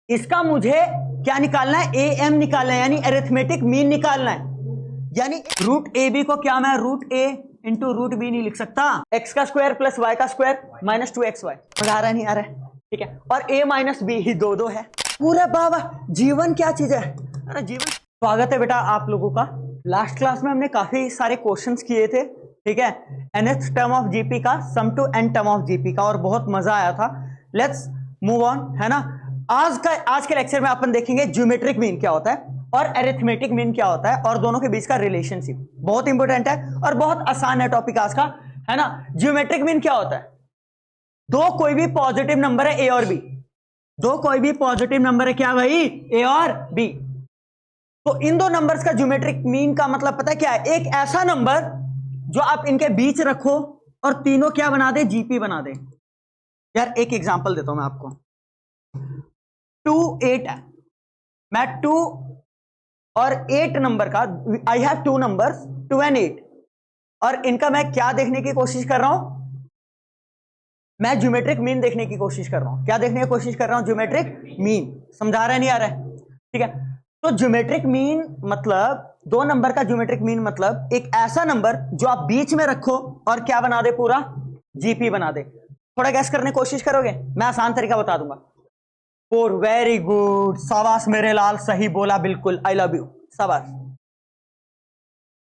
इसका मुझे क्या निकालना है, ए एम निकालना है, यानी अरिथमेटिक मीन निकालना है। यानी रूट ए बी को क्या मैं रूट ए इंटू रूट बी नहीं लिख सकता, एक्स का स्क्वायर प्लस वाई का स्क्वायर माइनस 2xy। आ रहा नहीं आ रहा है, ठीक है। और a माइनस बी ही दो है पूरा। बाबा जीवन क्या चीज है, अरे जीवन। स्वागत है बेटा आप लोगों का। लास्ट क्लास में हमने काफी सारे क्वेश्चंस किए थे, ठीक है, nth टर्म ऑफ जीपी का, sum to n term of GP का, और बहुत मजा आया था। लेट्स मूव ऑन, है ना। आज के लेक्चर में अपन देखेंगे ज्योमेट्रिक मीन क्या होता है और अरिथमेटिक मीन क्या होता है, और दोनों के बीच का रिलेशनशिप। बहुत इंपॉर्टेंट है और बहुत आसान है टॉपिक आज का, है ना। ज्योमेट्रिक मीन क्या होता है, दो कोई भी पॉजिटिव नंबर है ए और बी, दो कोई भी पॉजिटिव नंबर है क्या भाई, ए और बी। तो इन दो नंबर्स का ज्योमेट्रिक मीन का मतलब पता है क्या है, एक ऐसा नंबर जो आप इनके बीच रखो और तीनों क्या बना दे, जीपी बना दे। यार एक एग्जांपल देता हूं मैं आपको, 2 8 है, मैं 2 और 8 नंबर का, आई हैव 2 नंबर्स 2 and 8, और इनका मैं क्या देखने की कोशिश कर रहा हूं, मैं ज्योमेट्रिक मीन देखने की कोशिश कर रहा हूं। क्या देखने की कोशिश कर रहा हूं, ज्योमेट्रिक मीन। समझा रहा है नहीं आ रहा है, ठीक है। तो ज्योमेट्रिक मीन मतलब, दो नंबर का ज्योमेट्रिक मीन मतलब एक ऐसा नंबर जो आप बीच में रखो और क्या बना दे, पूरा जीपी बना दे। थोड़ा गैस करने की कोशिश करोगे, मैं आसान तरीका बता दूंगा। 4, वेरी गुड, शाबाश मेरे लाल, सही बोला बिल्कुल, आई लव यू, शाबाश।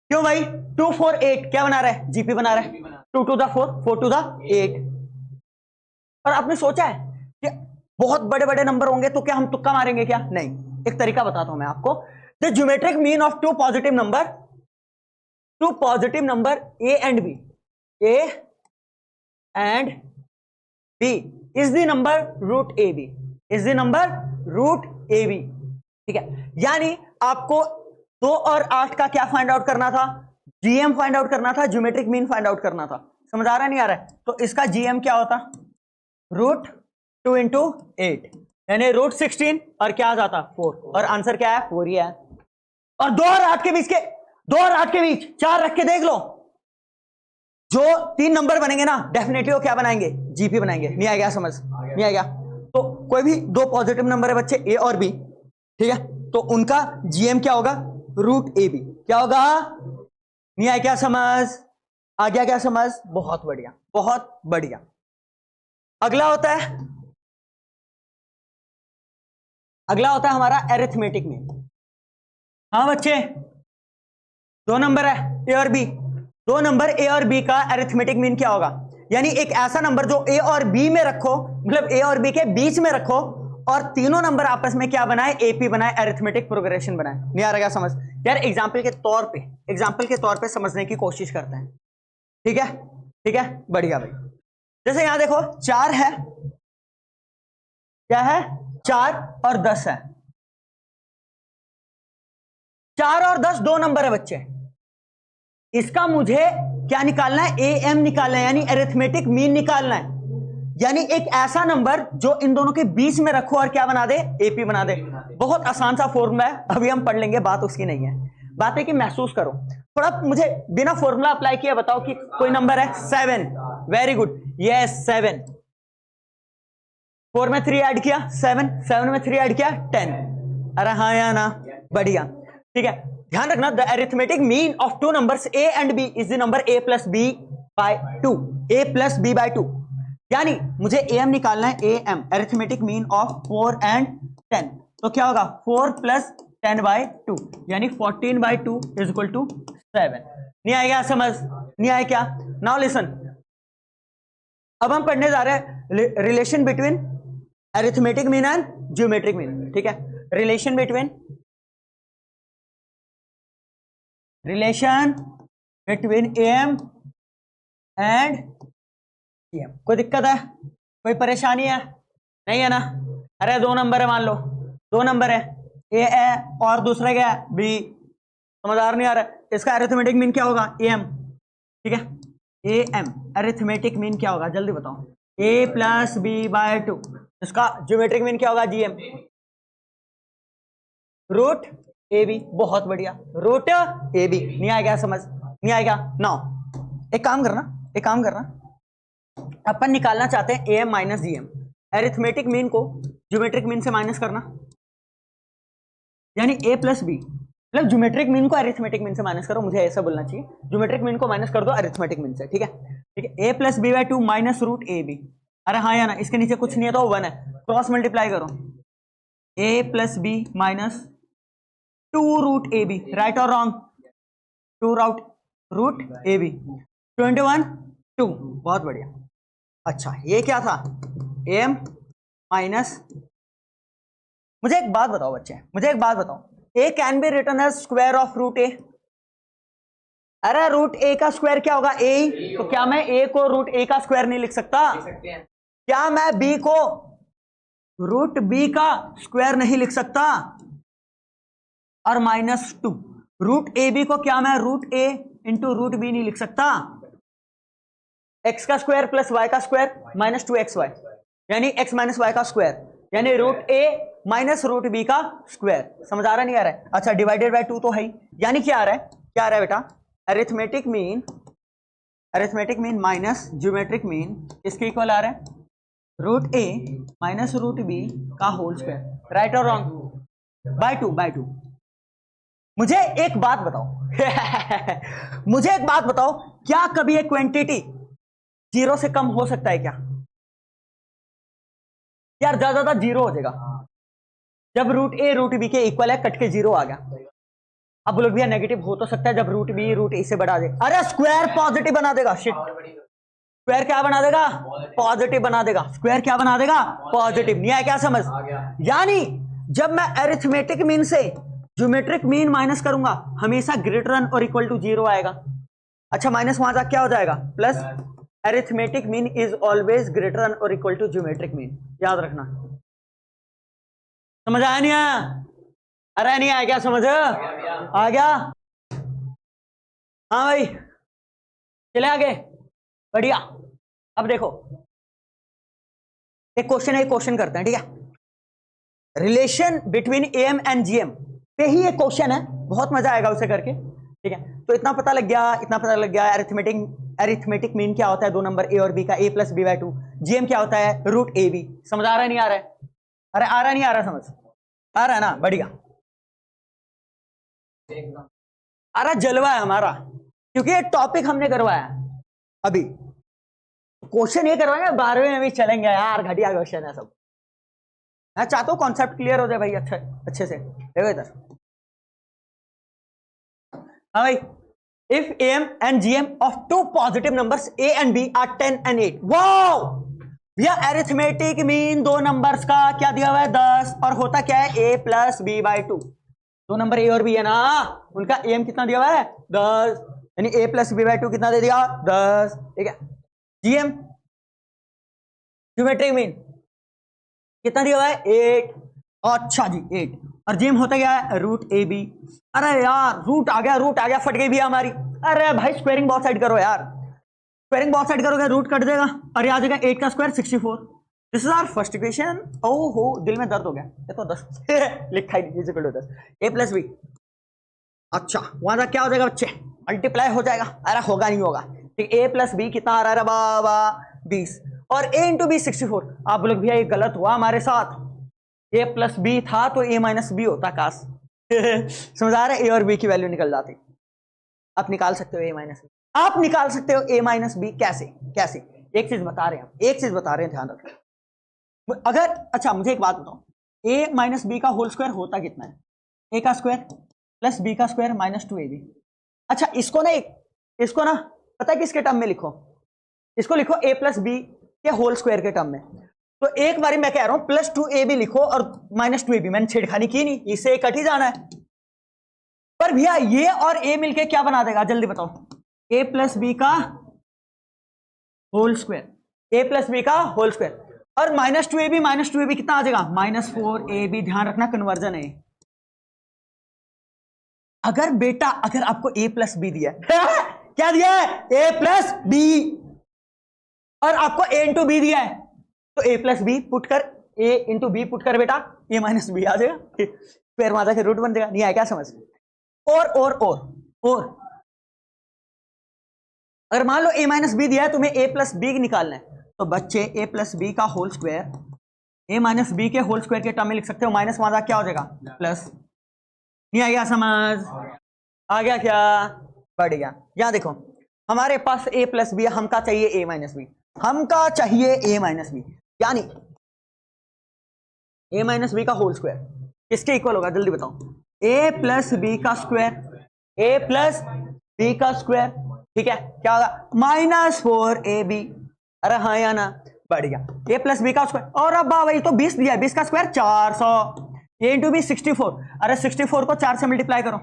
क्यों भाई, 2 4 8 क्या बना रहा है, जीपी बना रहा है। 2 to the 4, 4 to the 8। और आपने सोचा है कि बहुत बड़े बड़े नंबर होंगे तो क्या हम तुक्का मारेंगे क्या, नहीं। एक तरीका बताता हूं मैं आपको। The geometric mean of two positive number A and B, A and B is the number root A B, is the number root A B, ठीक है। यानी आपको 2 और 8 का क्या फाइंड आउट करना था, जीएम फाइंड आउट करना था, ज्योमेट्रिक मीन फाइंड आउट करना था। समझ आ रहा नहीं आ रहा है, तो इसका जीएम क्या होता, रूट 2 इंटू 8, यानी रूट 16, और क्या आ जाता 4, और आंसर क्या है 4 ही है। और 2 और 8 के बीच 4 रख के देख लो, जो 3 नंबर बनेंगे ना डेफिनेटली वो क्या बनाएंगे, जीपी बनाएंगे। नहीं आएगा समझ, नहीं आएगा। तो कोई भी दो पॉजिटिव नंबर है बच्चे ए और बी, ठीक है, तो उनका जीएम क्या होगा, रूट ए बी। क्या होगा, नहीं आया क्या समझ, आ गया क्या समझ, बहुत बढ़िया बहुत बढ़िया। अगला होता है हमारा अरिथमेटिक मीन। हाँ बच्चे, 2 नंबर है ए और बी, 2 नंबर ए और बी का अरिथमेटिक मीन क्या होगा, यानी एक ऐसा नंबर जो ए और बी में रखो, मतलब ए और बी के बीच में रखो, और तीनों नंबर आपस में क्या बनाए, एपी बनाए, अरिथमेटिक प्रोग्रेशन बनाए। नहीं आ रहा क्या समझ यार, एग्जाम्पल के तौर पे समझने की कोशिश करते हैं, ठीक है, ठीक है, बढ़िया भाई। जैसे यहां देखो 4 है, क्या है, 4 और 10 है। 4 और 10 दो नंबर है बच्चे, इसका मुझे क्या निकालना है, ए एम निकालना है, यानी अरिथमेटिक मीन निकालना है। यानी एक ऐसा नंबर जो इन दोनों के बीच में रखो और क्या बना दे, एपी बना दे। बहुत आसान सा फॉर्मूला है, अभी हम पढ़ लेंगे, बात उसकी नहीं है। बात है कि महसूस करो थोड़ा, मुझे बिना फॉर्मूला अप्लाई किया बताओ कि कोई नंबर है 7, वेरी गुड, यस 7, 4 में 3 ऐड किया 7, 7 में 3 ऐड किया 10। अरे हाँ या ना, बढ़िया, ठीक है। ध्यान रखना, the arithmetic mean of 2 numbers A and B is the number a plus B by 2, a plus B by 2। यानी मुझे एम निकालना है, A M, arithmetic mean of 4 and 10, तो क्या होगा 4 प्लस 10 बाय 2, यानी 14 बाय 2 इज इक्वल टू 7। नहीं आएगा समझ, नहीं आया क्या। नाउ लिसन, अब हम पढ़ने जा रहे हैं relation between arithmetic mean and geometric mean, ठीक है। Relation between M and GM. कोई दिक्कत है, कोई परेशानी है, नहीं है ना। अरे 2 नंबर है, मान लो 2 नंबर है, ए है और दूसरा क्या है, बी। समझदार नहीं आ रहा है, इसका अरिथमेटिक मीन क्या होगा, ए एम, ठीक है। ए एम अरिथमेटिक मीन क्या होगा, जल्दी बताओ, ए प्लस बी बाय 2। इसका ज्योमेट्रिक मीन क्या होगा, जीएम, रूट ए बी। बहुत बढ़िया, रूट ए बी। नहीं आएगा समझ, नहीं आएगा। नाउ एक काम करना, अपन निकालना चाहते हैं A M minus G M. Arithmetic mean को ज्योमेट्रिक मीन से माइनस करना, यानी ए प्लस बी, मतलब ज्योमेट्रिक मीन को अरिथमेटिक मीन से माइनस करो, मुझे ऐसा बोलना चाहिए, ज्योमेट्रिक मीन को माइनस कर दो अरिथमेटिक मीन से, ठीक है ठीक है। A plus B by 2 minus root A B, अरे हाँ या ना, इसके नीचे कुछ नहीं है तो 1 है, क्रॉस मल्टीप्लाई करो, A plus B minus 2 root A B, right और रॉन्ग, 2 रूट ए बी, 21 2, बहुत बढ़िया। अच्छा ये क्या था, एम माइनस, मुझे एक बात बताओ बच्चे, मुझे एक बात बताओ, A can B written as square of root A, अरे रूट ए का स्क्वायर क्या होगा, ए, तो क्या मैं ए को रूट ए का स्क्वायर नहीं लिख सकता, क्या मैं बी को रूट बी का स्क्वायर नहीं लिख सकता, और माइनस 2 रूट ए बी को क्या मैं रूट ए इंटू रूट बी नहीं लिख सकता, एक्स का स्क्वायर प्लस वाई का स्क्वायर माइनस 2xy, यानी एक्स माइनस वाई का स्क्वायर, यानी रूट ए माइनस रूट बी का स्क्वायर, समझ आ रहा नहीं आ रहा है, अच्छा डिवाइडेड बाय 2 तो है ही, यानी क्या आ रहा है, क्या आ रहा है बेटा, arithmetic mean minus geometric mean इसके इक्वल आ रहा है रूट ए माइनस रूट बी का होल स्क्वायर, राइट और रॉन्ग, बाय 2। मुझे एक बात बताओ मुझे एक बात बताओ, क्या कभी एक क्वांटिटी 0 से कम हो सकता है क्या, यार ज्यादा 0 हो जाएगा, जब रूट ए रूट बी के इक्वल है कट के 0 आ गया, अब बोलो भैया नेगेटिव हो तो सकता है जब रूट बी रूट ए से बढ़ा दे, अरे स्क्वायर पॉजिटिव बना देगा, शिट, स्क्वायर क्या बना देगा, पॉजिटिव बना देगा, स्क्वायर क्या बना देगा, पॉजिटिव, नहीं आया क्या समझ, यानी जब मैं अरिथमेटिक मीन से ज्योमेट्रिक मीन माइनस करूंगा हमेशा ग्रेटर देन और इक्वल टू 0 आएगा, अच्छा माइनस वहां जाके क्या हो जाएगा plus, arithmetic mean is always greater than और इक्वल टू ज्योमेट्रिक मीन, याद रखना, समझ आया नहीं आया, अरे नहीं आया क्या समझ, आ गया, हाँ भाई चले आगे, बढ़िया। अब देखो एक क्वेश्चन है, एक क्वेश्चन करते हैं, ठीक है, relation between M and GM पे ही एक क्वेश्चन है, बहुत मजा आएगा उसे करके, ठीक है, तो इतना पता लग गया अरिथमेटिक मीन क्या होता है, 2 नंबर ए और बी का, ए प्लस बी बाय 2, जीएम क्या होता है रूट ए बी, समझ आ रहा है नहीं आ रहा है, अरे आ रहा नहीं आ रहा, समझ आ रहा है ना, बढ़िया, अरे जलवा है हमारा, क्योंकि ये टॉपिक हमने करवाया अभी, क्वेश्चन ये करवाएंगे 12वीं में भी चलेंगे यार, घटिया क्वेश्चन है सब, मैं चाहता हूं कॉन्सेप्ट क्लियर हो जाए भाई, अच्छे से देखो इधर, हाँ भाई, if M and GM of 2 positive numbers A and B are 10 and 8, wow भैया अरिथमेटिक मीन 2 नंबर्स का क्या दिया हुआ है 10, और होता क्या है A plus B by 2, 2 number A और बी है ना, उनका एम कितना दिया हुआ है 10, यानी ए प्लस बी बाय 2 कितना दे दिया 10, ठीक है, जीएम ज्योमेट्रिक मीन कितना दिया हुआ है 8, अच्छा जी 8, और जीएम होता क्या है रूट ए बी, अरे यार रूट आ गया, फट गई भी हमारी, अरे भाई स्क्वायरिंग बहुत साइड करो यार, स्क्वायरिंग बहुत साइड करोगे रूट कट देगा, और ये आ जाएगा 8 का square 64, this is our first equation, ओहो दिल में दर्द हो गया, ये तो 10 लिखा ही नहीं, 10 ए प्लस बी, अच्छा वहां तक क्या हो जाएगा बच्चे, मल्टीप्लाई हो जाएगा, अरे होगा नहीं होगा, ठीक, ए प्लस बी कितना आ रहा है बाबा 20, और ए इंटू बी 64, आप लोग भैया ये गलत हुआ हमारे साथ, ए प्लस बी था तो ए माइनस बी होता काश समझ आ रहा है, ए और बी की वैल्यू निकल जाती, आप निकाल सकते हो ए माइनस बी, आप निकाल सकते हो ए माइनस बी, कैसे एक चीज बता रहे हैं, ध्यान रखना, अगर अच्छा मुझे एक बात बताओ, ए माइनस बी का होल स्क्वायर होता कितना है, ए का स्क्वायर प्लस बी का स्क्वायर माइनस 2ab, अच्छा इसको ना पता है किसके टर्म में लिखो, इसको लिखो ए प्लस बी के होल स्क्वायर के टर्म में, तो एक बारी मैं कह रहा हूं प्लस 2ab लिखो और माइनस 2ab, मैंने छेड़खानी की नहीं, इससे कट ही जाना है, पर भैया ये और ए मिलके क्या बना देगा जल्दी बताओ, ए प्लस बी का होल स्क्वायर, ए प्लस बी का होल स्क्वायर, और माइनस 2ab कितना आ जाएगा माइनस 4ab, ध्यान रखना कन्वर्जन है, अगर आपको ए प्लस बी दिया क्या दिया है ए प्लस बी, और आपको ए इंटू बी दिया है, तो ए प्लस बी पुट कर, ए इंटू बी पुट कर बेटा, ए माइनस बी आ जाएगा, फिर वहां जाके रूट बन जाएगा, नहीं आया क्या समझ, और अगर मान लो ए माइनस बी दिया है तुम्हें ए प्लस बी निकालना है, तो बच्चे ए प्लस बी का होल स्क्वायर ए माइनस बी के होल स्क्वायर के टर्म में लिख सकते हो, माइनस वहां क्या हो जाएगा प्लस। नहीं आ गया समझ? आ गया क्या? बढ़ गया। यहां देखो हमारे पास a प्लस बी, हमका चाहिए a माइनस बी, हमका चाहिए a माइनस बी, यानी a माइनस बी का होल स्क्वायर किसके इक्वल होगा जल्दी बताओ? a प्लस बी का स्क्वायर, a प्लस बी का स्क्वायर, ठीक है क्या होगा? -4ab। अरे हाँ या ना? बढ़ गया। a प्लस बी का स्क्वायर, और अब भाई तो 20 दिया है, 20 का स्क्वायर 400, a इंटू बी 64। अरे 64 को 4 से मल्टीप्लाई करो,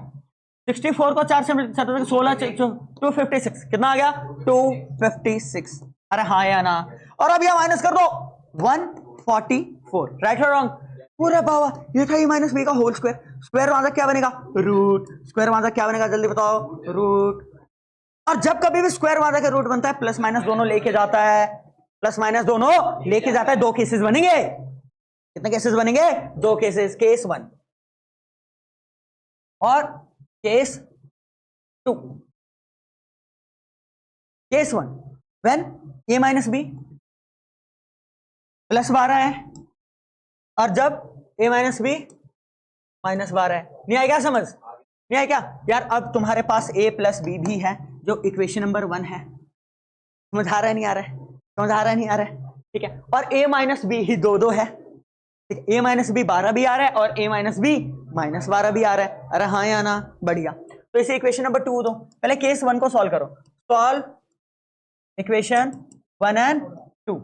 64 को 4 से 16 256, कितना आ गया? 256। अरे हाँ या ना? और अब यह माइनस कर दो 144, राइट और रॉन्ग? पूरा बाबा ये था a माइनस बी का होल स्क्वायर, स्क्वायर वहां क्या बनेगा? रूट। स्क्वायर वहां क्या बनेगा जल्दी बताओ? रूट। और जब कभी भी स्क्वायर वहां का रूट बनता है प्लस माइनस दोनों लेके जाता है, प्लस माइनस दोनों लेके जाता है। दो केसेस बनेंगे, कितने केसेस बनेंगे? दो केसेस, केस 1 और case 2। Case 1 when a minus B plus 12 है, और जब a माइनस बी माइनस 12 है। नहीं आएगा समझ? नहीं आएगा यार? अब तुम्हारे पास a प्लस बी भी है जो इक्वेशन नंबर 1 है। समझ आ रहा है नहीं आ रहा है? समझ आ रहा है नहीं आ रहा है? ठीक है। और a माइनस बी ही दो है, ठीक है। a माइनस बी 12 भी आ रहा है और a माइनस बी माइनस 12 भी आ रहा है। अरे हाँ या ना? बढ़िया। तो इसे इक्वेशन नंबर 2 दो, पहले केस 1 को सॉल्व करो। सॉल्व इक्वेशन 1 एंड 2,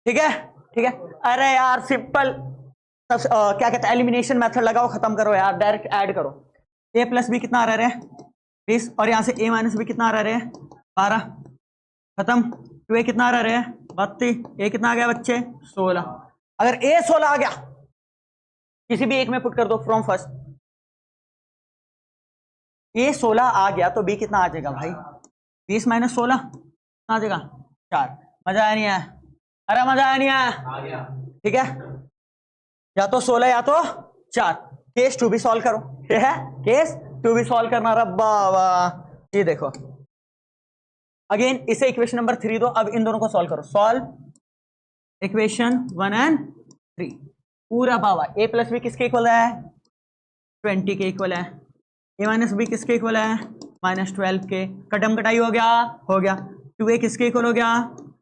ठीक है ठीक है। अरे यार सिंपल क्या कहते हैं, एलिमिनेशन मेथड लगाओ, खत्म करो यार, डायरेक्ट ऐड करो। a प्लस बी कितना आ रहा है? 20, और यहां से a माइनस बी कितना आ रहा है? 12, खत्म। 2a कितना आ रहा है? 32, a कितना आ गया बच्चे? 16। अगर a 16 आ गया किसी भी एक में पुट कर दो फ्रॉम फर्स्ट, a 16 आ गया तो b कितना आ जाएगा भाई? 20 माइनस 16 कितना आ जाएगा? 4। मजा आया नहीं आया? अरे मजा आया नहीं आया? ठीक है, या तो 16 या तो 4। केस 2 भी सॉल्व करो, ठीक है? केस 2 भी सॉल्व करना। रब्बा वाह, ये देखो अगेन इसे इक्वेशन नंबर 3 दो। अब इन दोनों को सॉल्व करो। Solve equation 1 and 3। पूरा बाबा a प्लस बी किसके इक्वल है? 20 के इक्वल है। a माइनस बी किसके इक्वल है? -12 के। कटम कटाई हो गया? हो गया। 2a किसके इक्वल हो गया?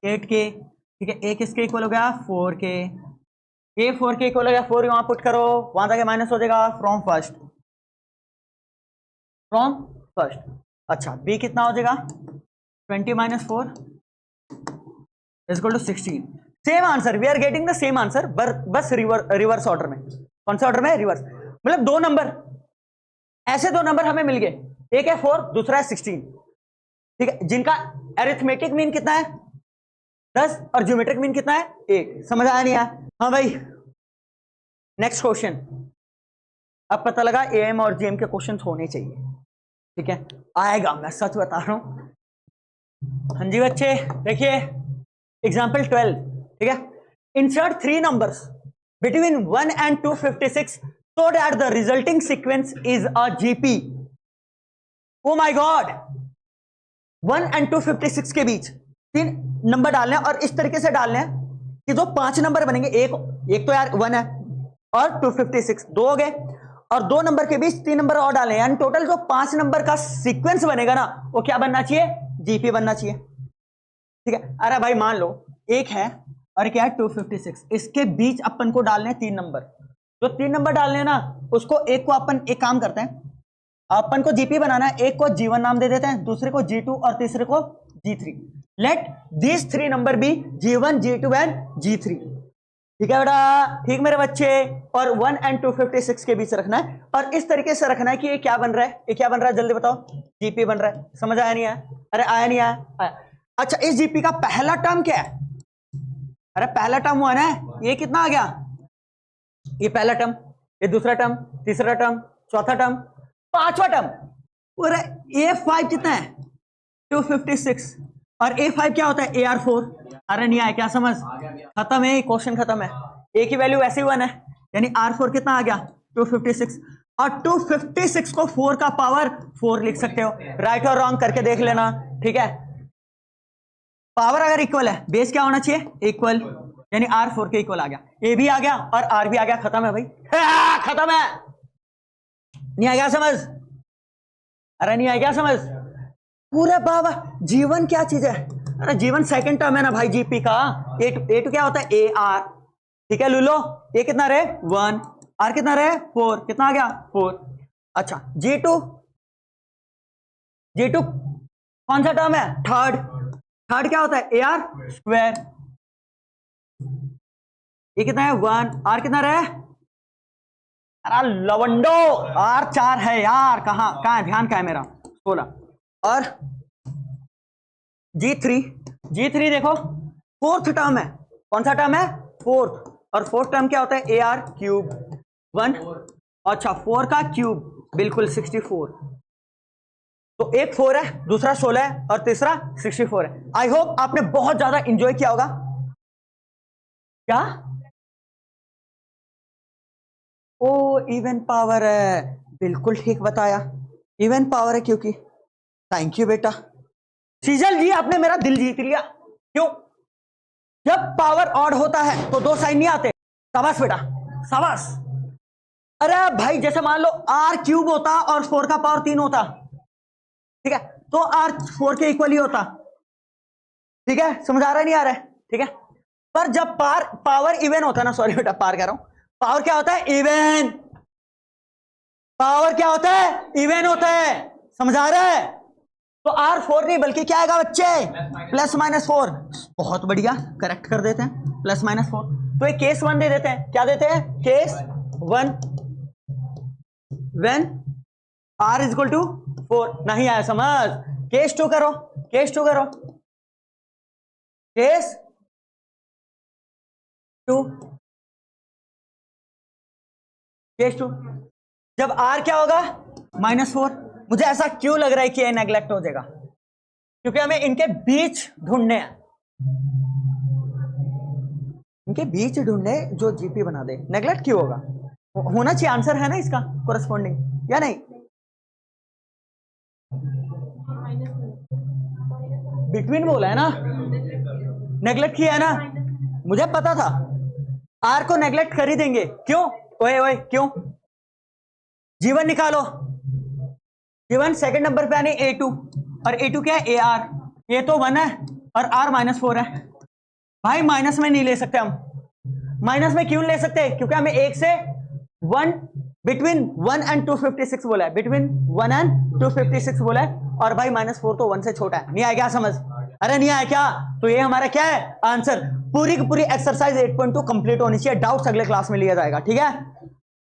8 के, ठीक है। a किसके इक्वल हो गया? 4 के। a 4 के इक्वल हो गया, 4 वहां पुट करो, वहां जाके माइनस हो जाएगा फ्रॉम फर्स्ट, फ्रॉम फर्स्ट। अच्छा b कितना हो जाएगा? 20 minus 4 is equal to 16। Same answer, we are getting the same answer, बस रिवर्स ऑर्डर में। कौन सा ऑर्डर में? रिवर्स। मतलब दो नंबर, ऐसे दो नंबर हमें मिल गए, एक है 4, दूसरा है 16, ठीक है, जिनका अरिथमेटिक मीन कितना है? 10 और ज्योमेट्रिक मीन कितना है? 1। समझ आया नहीं आया? हाँ भाई। Next question. अब पता लगा एएम और जीएम के क्वेश्चन होने चाहिए, ठीक है? आएगा, मैं सच बता रहा हूं। हाँ जी बच्चे देखिए एग्जाम्पल 12, ठीक है। Insert 3 numbers between 1 and 256 so that the resulting sequence is a GP। oh my god, 1 and 256 के बीच 3 नंबर डालने हैं, और इस तरीके से डालने हैं कि जो 5 नंबर बनेंगे, एक तो यार 1 है और 256 दो हो गए, और 2 नंबर के बीच 3 नंबर और डालने हैं, यानी टोटल जो 5 नंबर का सीक्वेंस बनेगा ना, वो क्या बनना चाहिए? जीपी बनना चाहिए, ठीक है। अरे भाई मान लो एक है और क्या है? 256, इसके बीच अपन को डालने हैं 3 नंबर। जो 3 नंबर डालने हैं ना, उसको एक को अपन एक काम करते हैं, अपन को जीपी बनाना है, एक को G1 नाम दे देते हैं, दूसरे को G2 और तीसरे को G3। Let this 3 number B G1, G2 and G3, ठीक है बेटा? ठीक मेरे बच्चे। और 1 and 256 के बीच रखना है, और इस तरीके से रखना है कि ये क्या बन रहा है? ये क्या बन रहा है जल्दी बताओ? जीपी बन रहा है। समझ आया नहीं आया? अरे आया नहीं आया? आया। अच्छा इस जीपी का पहला टर्म क्या है? अरे पहला टर्म हुआ ना, ये कितना आ गया? ये पहला टर्म, ये दूसरा टर्म, तीसरा टर्म, चौथा टर्म, पांचवा टर्म। पूरा A5 कितना है? 256। और A5 क्या होता है? AR4। अरे नहीं आया क्या समझ? खत्म है, क्वेश्चन खत्म है। A की वैल्यू वैसे ही 1 है, यानी R4 कितना आ गया? 256। और 256 को 4 का पावर 4 लिख सकते हो, राइट और रॉन्ग करके देख लेना, ठीक है? पावर अगर इक्वल है, बेस क्या होना चाहिए? इक्वल। यानी आर 4 के इक्वल आ गया, ए भी आ गया और आर भी आ गया, खत्म है भाई, खत्म है। नहीं आ गया समझ? अरे नहीं आ गया समझ? पूरे बाबा जीवन क्या चीज है? अरे जीवन सेकंड टर्म है ना भाई जीपी का। ए टू क्या होता है? ए आर, ठीक है लूलो। ए कितना रहे? 1, आर कितना रहे? 4, कितना आ गया? 4। अच्छा जी टू कौन सा टर्म है? थर्ड क्या होता है? A R square. ये कितना है? 1, आर कितना रहे? अरे लवंडो, आर 4 है यार, कहां है ध्यान, क्या है मेरा? 16। और जी3 देखो फोर्थ टर्म है, कौन सा टर्म है? फोर्थ। और फोर्थ टर्म क्या होता है? A R cube 1। अच्छा 4 का क्यूब बिल्कुल 64। तो एक 4 है, दूसरा 16 है और तीसरा 64 है। आई होप आपने बहुत ज्यादा इंजॉय किया होगा। क्या? ओ इवन पावर है, बिल्कुल ठीक बताया, इवन पावर है क्योंकि। थैंक यू बेटा। सीजल जी आपने मेरा दिल जीत लिया। क्यों? जब पावर ऑड होता है तो 2 साइन नहीं आते। शाबाश बेटा शाबाश। अरे भाई जैसे मान लो आर क्यूब होता और 4 का पावर 3 होता, ठीक है, तो आर 4 के इक्वल ही होता। ठीक है, समझ आ रहा है नहीं आ रहा है? ठीक है, पर जब पावर इवन होता है ना, सॉरी बेटा पार कह रहा हूं, पावर क्या होता है? इवन। पावर क्या होता है? इवन होता है, समझ आ रहा है? तो आर 4 नहीं बल्कि क्या आएगा बच्चे? +-4। बहुत बढ़िया, करेक्ट कर देते हैं, +-4। तो एक केस 1 दे देते हैं। क्या देते हैं? Case 1 when r = 4। नहीं आया समझ? केस 2 करो, केस 2 करो, केस 2, केस 2 जब r क्या होगा? -4। मुझे ऐसा क्यों लग रहा है कि ये नेग्लेक्ट हो जाएगा? क्योंकि हमें इनके बीच ढूंढने हैं, इनके बीच ढूंढने जो जीपी बना दे। नेग्लेक्ट क्यों होगा? होना चाहिए, आंसर है ना इसका कोरस्पॉन्डिंग, या नहीं? बिटवीन बोला है ना, नेग्लेक्ट किया है ना, मुझे पता था आर को नेग्लेक्ट कर ही देंगे। क्यों? ओए ओए क्यों? जीवन निकालो, जीवन सेकंड नंबर पे आने A2, और A2 क्या है? A R. ये तो 1 है और R -4 है। भाई माइनस में नहीं ले सकते हम। माइनस में क्यों ले सकते? क्योंकि हमें 1 से 1 बिटवीन 1 and 256 बोला है, बिटवीन 1 and 256 बोला है, और भाई -4 तो 1 से छोटा है। नहीं आया क्या समझ? अरे नहीं आया क्या? तो ये हमारा क्या है? आंसर। पूरी की पूरी एक्सरसाइज 8.2 कंप्लीट होनी चाहिए। डाउट्स अगले क्लास में लिया जाएगा, ठीक है?